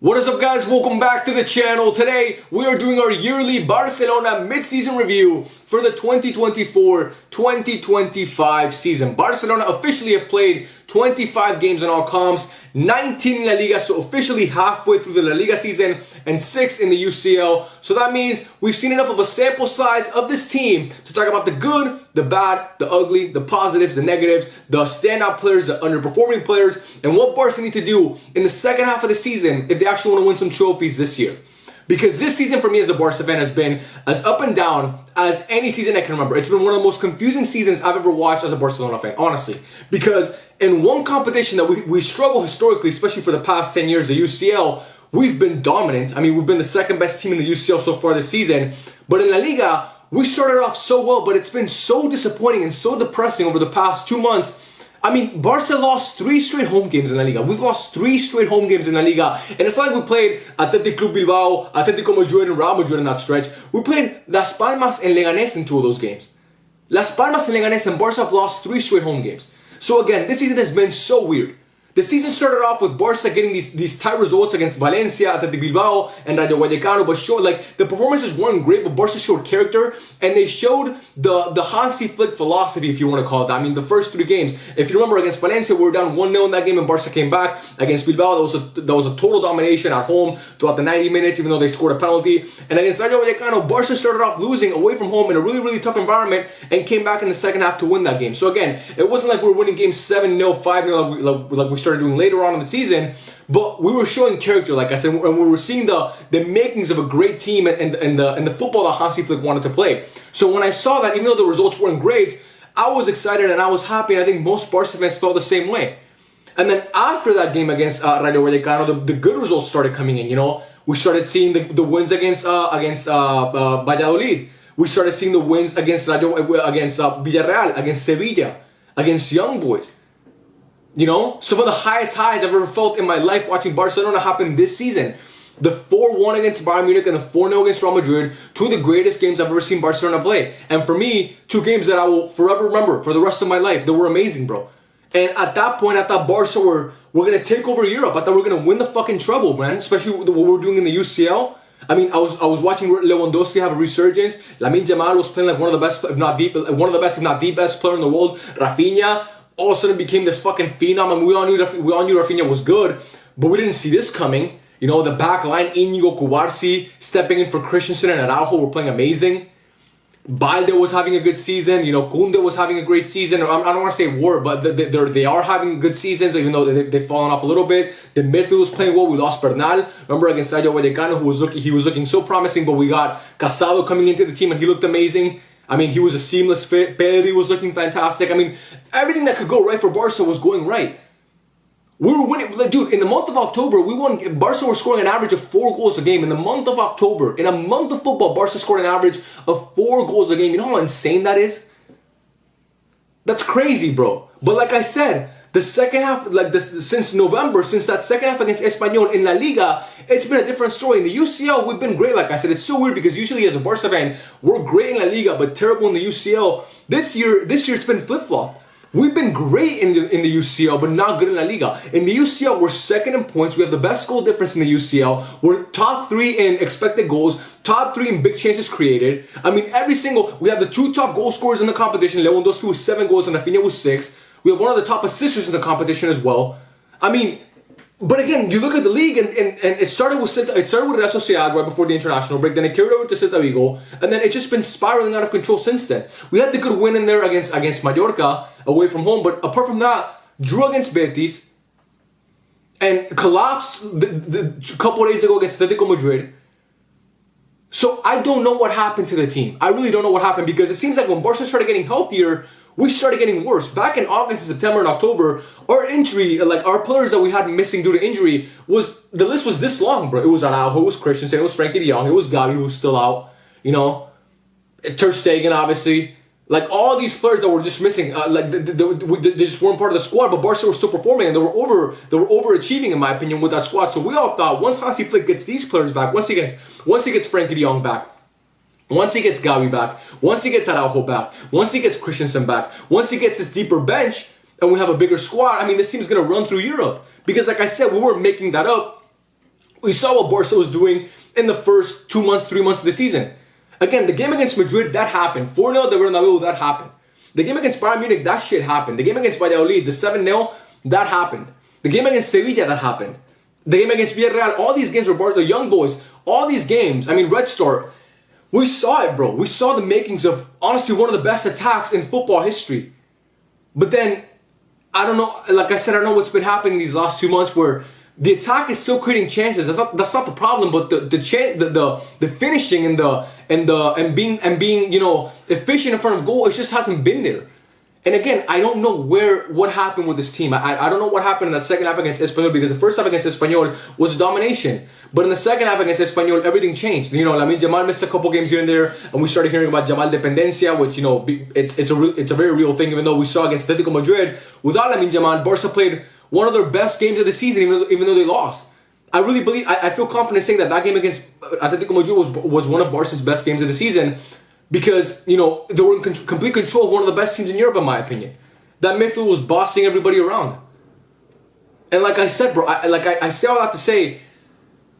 What is up, guys? Welcome back to the channel. Today we are doing our yearly Barcelona mid-season review for the 2024-2025 season. Barcelona officially have played 25 games in all comps, 19 in La Liga, so officially halfway through the La Liga season, and 6 in the UCL. So that means we've seen enough of a sample size of this team to talk about the good, the bad, the ugly, the positives, the negatives, the standout players, the underperforming players, and what Barca need to do in the second half of the season if they actually want to win some trophies this year. Because this season for me as a Barca fan has been as up and down as any season I can remember. It's been one of the most confusing seasons I've ever watched as a Barcelona fan, honestly. Because in one competition that we struggle historically, especially for the past 10 years, the UCL, we've been dominant. I mean, we've been the second best team in the UCL so far this season. But in La Liga, we started off so well, but it's been so disappointing and so depressing over the past 2 months. I mean, Barca lost 3 straight home games in La Liga. We've lost 3 straight home games in La Liga. And it's not like we played Athletic Club Bilbao, Atletico Madrid, and Real Madrid in that stretch. We played Las Palmas and Leganés in 2 of those games. Las Palmas and Leganés and Barca have lost 3 straight home games. So again, this season has been so weird. The season started off with Barca getting these tight results against Valencia, Athletic Bilbao, and Rayo Vallecano, but the performances weren't great, but Barca showed character, and they showed the Hansi Flick philosophy, if you want to call it that. I mean, the first 3 games, if you remember, against Valencia, we were down 1-0 in that game, and Barca came back. Against Bilbao, that was a total domination at home throughout the 90 minutes, even though they scored a penalty. And against Rayo Vallecano, Barca started off losing away from home in a really, really tough environment, and came back in the second half to win that game. So again, it wasn't like we were winning games 7-0, 5-0, like we started doing later on in the season, but we were showing character, like I said, and we were seeing the makings of a great team and the football that Hansi Flick wanted to play. So when I saw that, even though the results weren't great, I was excited and I was happy, and I think most Barca fans felt the same way. And then after that game against Rayo Vallecano, the good results started coming in. You know, we started seeing the wins against Valladolid. We started seeing the wins against Villarreal, against Sevilla, against Young Boys. You know, some of the highest highs I've ever felt in my life watching Barcelona happen this season. The 4-1 against Bayern Munich and the 4-0 against Real Madrid, 2 of the greatest games I've ever seen Barcelona play. And for me, 2 games that I will forever remember for the rest of my life. They were amazing, bro. And at that point, I thought Barca were going to take over Europe. I thought we were going to win the fucking treble, man. Especially with what we're doing in the UCL. I mean, I was watching Lewandowski have a resurgence. Lamine Yamal was playing like one of the best, if not the best player in the world. Rafinha all of a sudden became this fucking phenom, and we all knew Rafinha was good, but we didn't see this coming. You know, the back line, Íñigo, Cubarsí, stepping in for Christensen and Araujo were playing amazing. Balde was having a good season. You know, Koundé was having a great season. I don't want to say war, but they are having good seasons, even though they've fallen off a little bit. The midfield was playing well. We lost Bernal. Remember, against Rayo Vallecano, he was looking so promising, but we got Casado coming into the team, and he looked amazing. I mean, he was a seamless fit. Pedri was looking fantastic. I mean, everything that could go right for Barca was going right. We were winning. Like, dude, in the month of October, Barca were scoring an average of 4 goals a game. In the month of October, in a month of football, Barca scored an average of 4 goals a game. You know how insane that is? That's crazy, bro. But like I said, the second half, since November, since that second half against Espanyol in La Liga, it's been a different story. In the UCL, we've been great. Like I said, it's so weird because usually as a Barca fan, we're great in La Liga, but terrible in the UCL. This year it's been flip-flop. We've been great in the UCL, but not good in La Liga. In the UCL, we're second in points. We have the best goal difference in the UCL. We're top 3 in expected goals, top 3 in big chances created. I mean, we have the 2 top goal scorers in the competition. Lewandowski with 7 goals and Rafinha with 6. We have one of the top assisters in the competition as well. I mean, but again, you look at the league, and it started with Real Sociedad right before the international break. Then it carried over to Celta Vigo, and then it's just been spiraling out of control since then. We had the good win in there against Mallorca away from home, but apart from that, drew against Betis, and collapsed the couple of days ago against Atletico Madrid. So I don't know what happened to the team. I really don't know what happened, because it seems like when Barca started getting healthier, we started getting worse. Back in August, September, and October, our injury, like our players that we had missing due to injury, the list was this long, bro. It was Araujo, it was Christensen, it was Frankie de Jong, it was Gavi, who was still out, you know, Ter Stegen, obviously. Like, all these players that were just missing, they just weren't part of the squad, but Barca were still performing, and they were overachieving, in my opinion, with that squad. So we all thought, once Hansi Flick gets these players back, once he gets Frankie de Jong back, once he gets Gavi back, once he gets Araujo back, once he gets Christensen back, once he gets this deeper bench, and we have a bigger squad, I mean, this team's going to run through Europe. Because like I said, we weren't making that up. We saw what Barca was doing in the first 2 months, 3 months of the season. Again, the game against Madrid, that happened. 4-0 at the Bernabeu, that happened. The game against Bayern Munich, that shit happened. The game against Valladolid, the 7-0, that happened. The game against Sevilla, that happened. The game against Villarreal, all these games were Barca, the young boys, all these games, I mean, Red Star, we saw it, bro. We saw the makings of, honestly, one of the best attacks in football history. But then, I don't know, like I said, I don't know what's been happening these last 2 months where the attack is still creating chances. That's not the problem, but the finishing and being efficient in front of goal, it just hasn't been there. And again, I don't know what happened with this team. I don't know what happened in the second half against Espanyol, because the first half against Espanyol was domination. But in the second half against Espanyol, everything changed. Lamine Yamal missed a couple games here and there, and we started hearing about Yamal dependencia, which it's a very real thing. Even though we saw against Atletico Madrid, without Lamine Yamal, Barca played one of their best games of the season, even though they lost. I really believe, I feel confident saying that game against Atletico Madrid was one of Barca's best games of the season, because, they were in complete control of one of the best teams in Europe, in my opinion. That midfield was bossing everybody around. And like I said, bro, I say all that to say,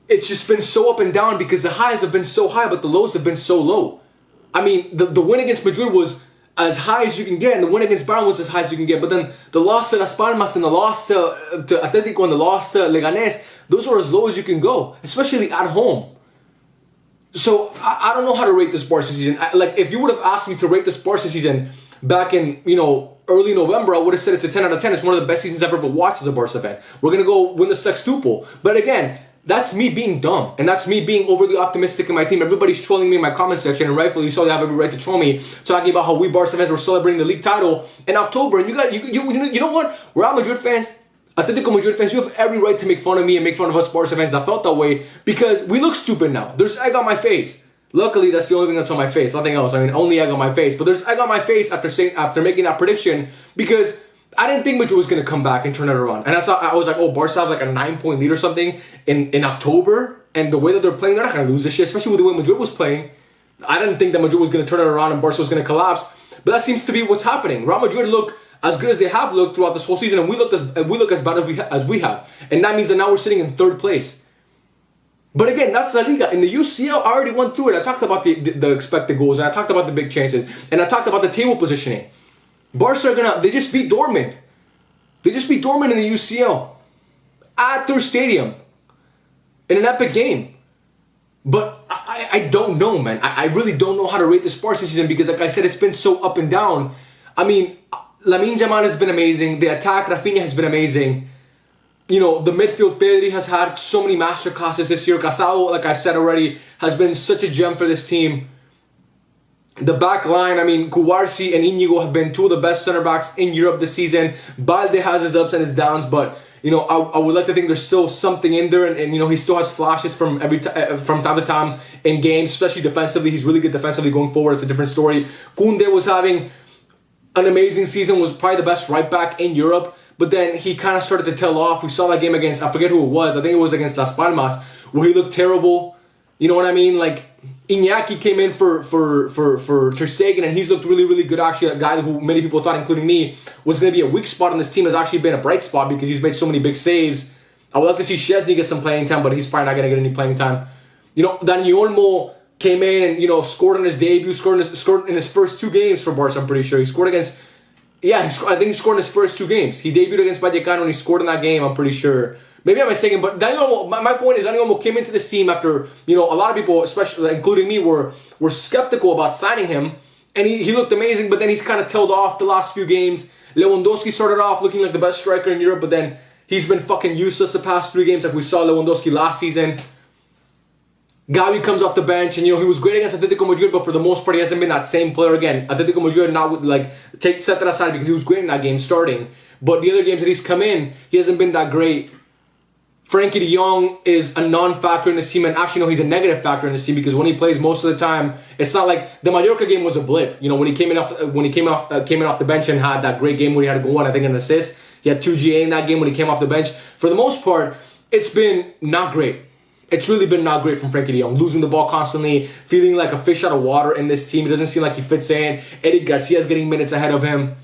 it's just been so up and down because the highs have been so high, but the lows have been so low. I mean, the win against Madrid was as high as you can get, and the win against Bayern was as high as you can get. But then the loss to Las Palmas and the loss to Atletico and the loss to Leganés, those were as low as you can go, especially at home. So I don't know how to rate this Barca season. If you would have asked me to rate this Barca season back in early November, I would have said it's a 10 out of 10. It's one of the best seasons I've ever watched as a Barca fan. We're gonna go win the sextuple. But again, that's me being dumb, and that's me being overly optimistic in my team. Everybody's trolling me in my comment section, and rightfully so. They have every right to troll me, talking about how we Barca fans were celebrating the league title in October. And you know what? Real Madrid fans, Atletico Madrid fans, you have every right to make fun of me and make fun of us Barca fans that felt that way, because we look stupid now. There's egg on my face. Luckily, that's the only thing that's on my face. Nothing else. I mean, only egg on my face. But there's egg on my face after making that prediction, because I didn't think Madrid was going to come back and turn it around. And I was like, oh, Barca have like a 9-point lead or something in October. And the way that they're playing, they're not going to lose this shit, especially with the way Madrid was playing. I didn't think that Madrid was going to turn it around and Barca was going to collapse. But that seems to be what's happening. Real Madrid look as good as they have looked throughout this whole season, and we look as bad as we have. And that means that now we're sitting in third place. But again, that's La Liga. In the UCL, I already went through it. I talked about the expected goals, and I talked about the big chances, and I talked about the table positioning. Barca they just beat Dortmund. They just beat Dortmund in the UCL at their stadium in an epic game. But I don't know, man. I really don't know how to rate this Barca season, because, like I said, it's been so up and down. I mean, Lamine Yamal has been amazing. The attack, Rafinha, has been amazing. The midfield, Pedri has had so many masterclasses this year. Casado, like I've said already, has been such a gem for this team. The back line, I mean, Cubarsí and Íñigo have been two of the best center backs in Europe this season. Balde has his ups and his downs, but I would like to think there's still something in there, and he still has flashes from time to time in games, especially defensively. He's really good defensively going forward. It's a different story. Koundé was having an amazing season, was probably the best right back in Europe, but then he kind of started to tail off. We saw that game against, I forget who it was, I think it was against Las Palmas, where he looked terrible. You know what I mean? Like, Iñaki came in for Ter Stegen, and he's looked really, really good. Actually, a guy who many people thought, including me, was going to be a weak spot on this team has actually been a bright spot, because he's made so many big saves. I would like to see Szczesny get some playing time, but he's probably not going to get any playing time. Dani Olmo came in and, scored in his debut, scored in his first 2 games for Barca, I'm pretty sure. He scored against, I think he scored in his first 2 games. He debuted against Vallecano and he scored in that game, I'm pretty sure. Maybe I'm mistaken, but Dani Olmo, my point is, Dani Olmo came into this team after, a lot of people, especially including me, were skeptical about signing him. And he looked amazing, but then he's kind of tailed off the last few games. Lewandowski started off looking like the best striker in Europe, but then he's been fucking useless the past 3 games, like we saw Lewandowski last season. Gavi comes off the bench, and he was great against Atletico Madrid, but for the most part he hasn't been that same player again. Atletico Madrid set that aside, because he was great in that game starting, but the other games that he's come in, he hasn't been that great. Frankie de Jong is a non-factor in this team, and actually no, he's a negative factor in this team, because when he plays most of the time, it's not like the Mallorca game was a blip. When he came in off the bench and had that great game where he had a goal and I think an assist. He had 2 GA in that game when he came off the bench. For the most part, it's been not great. It's really been not great from Frankie de Jong. Losing the ball constantly, feeling like a fish out of water in this team. It doesn't seem like he fits in. Eric Garcia's getting minutes ahead of him.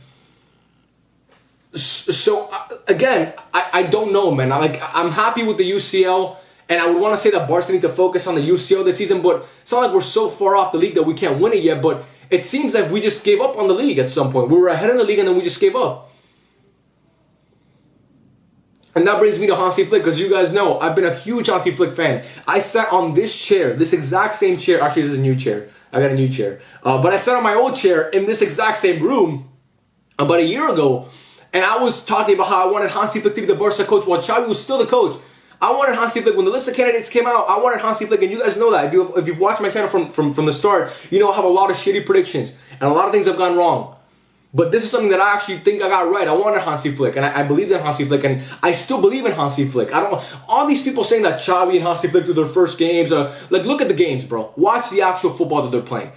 So again, I don't know, man. I'm happy with the UCL, And I would want to say that Barca need to focus on the UCL this season, but it's not like we're so far off the league that we can't win it yet. But it seems like we just gave up on the league at some point. We were ahead in the league and then we just gave up. And that brings me to Hansi Flick, because you guys know I've been a huge Hansi Flick fan. I sat on this chair, this exact same chair. Actually, this is a new chair. I got a new chair. But I sat on my old chair in this exact same room about a year ago. And I was talking about how I wanted Hansi Flick to be the Barca coach while Xavi was still the coach. I wanted Hansi Flick. When the list of candidates came out, I wanted Hansi Flick. And you guys know that. If you've watched my channel from the start, you know I have a lot of shitty predictions. And a lot of things have gone wrong. But this is something that I actually think I got right. I wanted Hansi Flick, and I believed in Hansi Flick, and I still believe in Hansi Flick. All these people saying that Xavi and Hansi Flick do their first games, like, look at the games, bro. Watch the actual football that they're playing.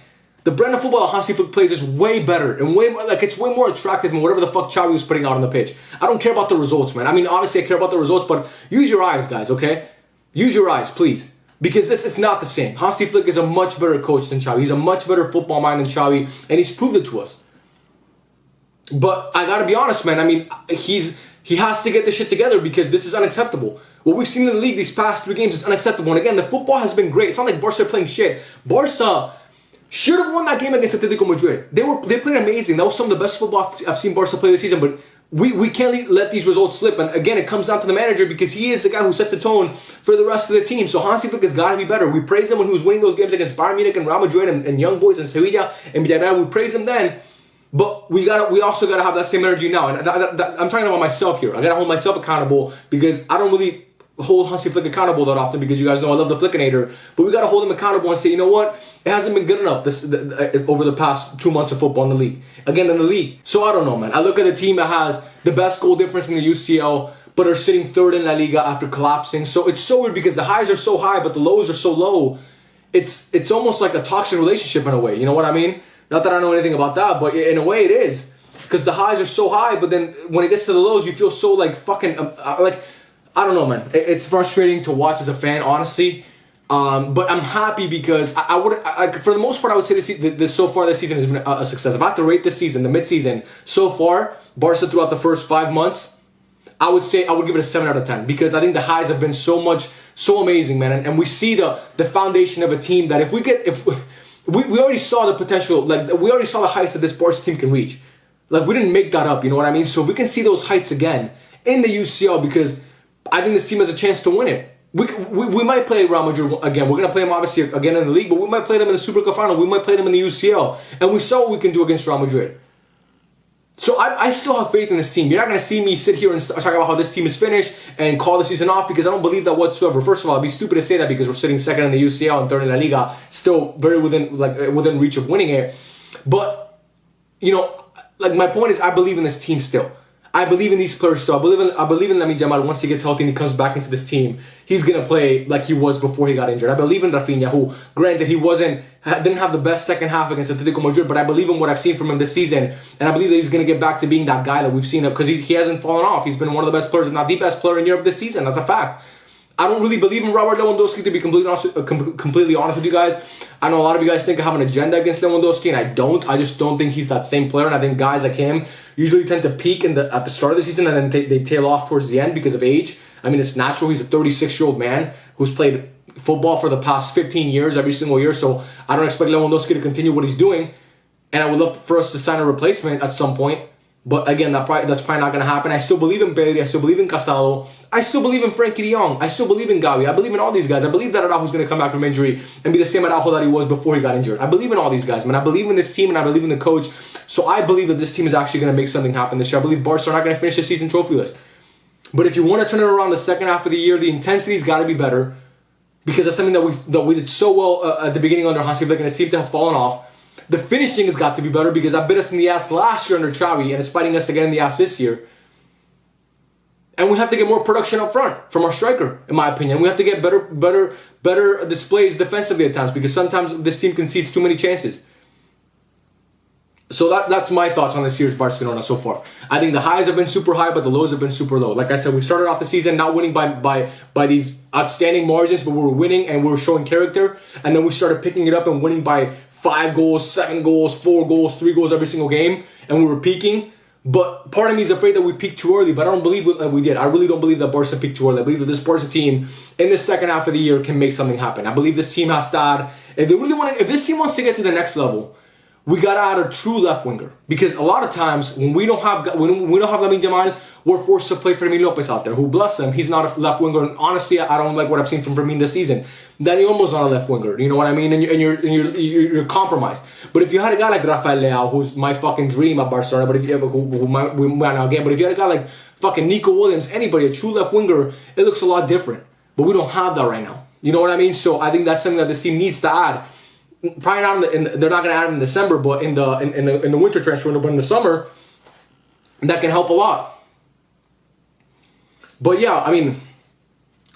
The brand of football that Hansi Flick plays is way better, and way more, like, it's way more attractive than whatever the fuck Xavi was putting out on the pitch. I don't care about the results, man. I mean, obviously I care about the results, but use your eyes, guys, okay? Use your eyes, please. Because this is not the same. Hansi Flick is a much better coach than Xavi. He's a much better football mind than Xavi, and he's proved it to us. But I gotta be honest, man. I mean, he has to get this shit together, because this is unacceptable. What we've seen in the league these past 3 games is unacceptable. And again, the football has been great. It's not like Barca are playing shit. Barca should have won that game against Atletico Madrid. They played amazing. That was some of the best football I've seen Barca play this season. But we can't let these results slip. And again, it comes down to the manager, because he is the guy who sets the tone for the rest of the team. So Hansi Flick has got to be better. We praised him when he was winning those games against Bayern Munich and Real Madrid and Young Boys and Sevilla and Villarreal. We praised him then. But we also gotta have that same energy now, and I'm talking about myself here. I gotta hold myself accountable, because I don't really hold Hansi Flick accountable that often, because you guys know I love the Flickinator. But we gotta hold him accountable and say, you know what? It hasn't been good enough over the past 2 months of football in the league. Again, in the league. So I don't know, man. I look at a team that has the best goal difference in the UCL, but are sitting 3rd in La Liga after collapsing. So it's so weird, because the highs are so high, but the lows are so low. It's almost like a toxic relationship in a way. You know what I mean? Not that I know anything about that, but in a way it is. Because the highs are so high, but then when it gets to the lows, you feel so like fucking, like, I don't know, man. It's frustrating to watch as a fan, honestly. But I'm happy, because for the most part, I would say this so far this season has been a success. If I have to rate this season, the mid-season, so far, Barca throughout the first 5 months, I would give it a 7 out of 10, because I think the highs have been so amazing, man. And we see the foundation of a team that we already saw the potential, like, we already saw the heights that this Barca team can reach. Like, we didn't make that up, you know what I mean? So if we can see those heights again in the UCL, because I think this team has a chance to win it. We might play Real Madrid again. We're going to play them, obviously, again in the league, but we might play them in the Super Cup final. We might play them in the UCL. And we saw what we can do against Real Madrid. So I still have faith in this team. You're not going to see me sit here and talk about how this team is finished and call the season off, because I don't believe that whatsoever. First of all, I'd be stupid to say that, because we're sitting 2nd in the UCL and 3rd in La Liga, still very within reach of winning it. But, you know, like, my point is, I believe in this team still. I believe in these players still. I believe in Lamine Yamal. Once he gets healthy and he comes back into this team, he's gonna play like he was before he got injured. I believe in Rafinha, who, granted, he didn't have the best second half against Atletico Madrid, but I believe in what I've seen from him this season, and I believe that he's gonna get back to being that guy that we've seen, because he hasn't fallen off. He's been one of the best players, if not the best player in Europe this season. That's a fact. I don't really believe in Robert Lewandowski, to be completely honest with you guys. I know a lot of you guys think I have an agenda against Lewandowski, and I don't. I just don't think he's that same player, and I think guys like him usually tend to peak at the start of the season, and then they tail off towards the end because of age. I mean, it's natural. He's a 36-year-old man who's played football for the past 15 years every single year, so I don't expect Lewandowski to continue what he's doing, and I would love for us to sign a replacement at some point. But again, that's probably not going to happen. I still believe in Pedri. I still believe in Casado. I still believe in Frankie de Jong. I still believe in Gavi. I believe in all these guys. I believe that Araujo's going to come back from injury and be the same Araujo that he was before he got injured. I believe in all these guys, man. I believe in this team, and I believe in the coach. So I believe that this team is actually going to make something happen this year. I believe Barca are not going to finish the season trophyless. But if you want to turn it around the second half of the year, the intensity's got to be better, because that's something that we did so well at the beginning under Hansi Flick, and it seemed to have fallen off. The finishing has got to be better, because I bit us in the ass last year under Xavi, and it's biting us again in the ass this year. And we have to get more production up front from our striker, in my opinion. We have to get better displays defensively at times, because sometimes this team concedes too many chances. So that's my thoughts on this year's Barcelona so far. I think the highs have been super high, but the lows have been super low. Like I said, we started off the season not winning by these outstanding margins, but we were winning and we were showing character. And then we started picking it up and winning by 5 goals, 7 goals, 4 goals, 3 goals every single game, and we were peaking. But part of me is afraid that we peaked too early, but I don't believe that we did. I really don't believe that Barca peaked too early. I believe that this Barca team in the second half of the year can make something happen. I believe this team has to add, if this team wants to get to the next level, we gotta add a true left winger. Because a lot of times when we don't have Lamine Yamal, we're forced to play Fermin Lopez out there, who, bless him, he's not a left winger. And honestly, I don't like what I've seen from Fermin this season. Dani Olmo's not a left winger. You know what I mean? And you're compromised. But if you had a guy like Rafael Leao, who's my fucking dream at Barcelona, but if you we might not get, but if you had a guy like fucking Nico Williams, anybody, a true left winger, it looks a lot different. But we don't have that right now. You know what I mean? So I think that's something that this team needs to add. Probably not they're not going to add it in December, but in the winter transfer window, but in the summer, that can help a lot. But yeah, I mean,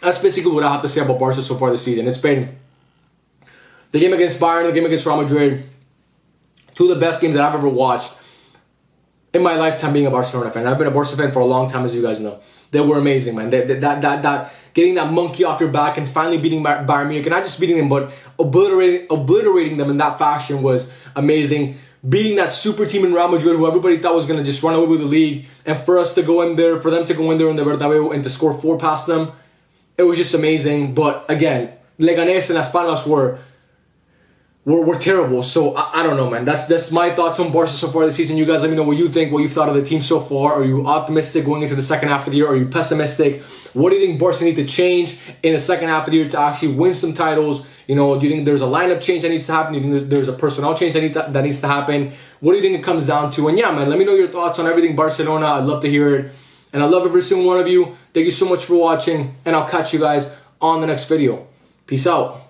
that's basically what I have to say about Barca so far this season. It's been the game against Bayern, the game against Real Madrid, two of the best games that I've ever watched in my lifetime being a Barcelona fan. I've been a Barca fan for a long time, as you guys know. They were amazing, man. That getting that monkey off your back and finally beating Bayern Munich, and not just beating them, but obliterating them in that fashion was amazing. Beating that super team in Real Madrid, who everybody thought was going to just run away with the league, and for us to go in there, for them to go in there in the Bernabeu and to score 4 past them, it was just amazing. But again, Leganés and Las Palmas were terrible. So I don't know, man. That's my thoughts on Barca so far this season. You guys let me know what you think, what you've thought of the team so far. Are you optimistic going into the second half of the year? Are you pessimistic? What do you think Barca need to change in the second half of the year to actually win some titles? You know, do you think there's a lineup change that needs to happen? Do you think there's a personnel change that needs to happen? What do you think it comes down to? And yeah, man, let me know your thoughts on everything Barcelona. I'd love to hear it. And I love every single one of you. Thank you so much for watching. And I'll catch you guys on the next video. Peace out.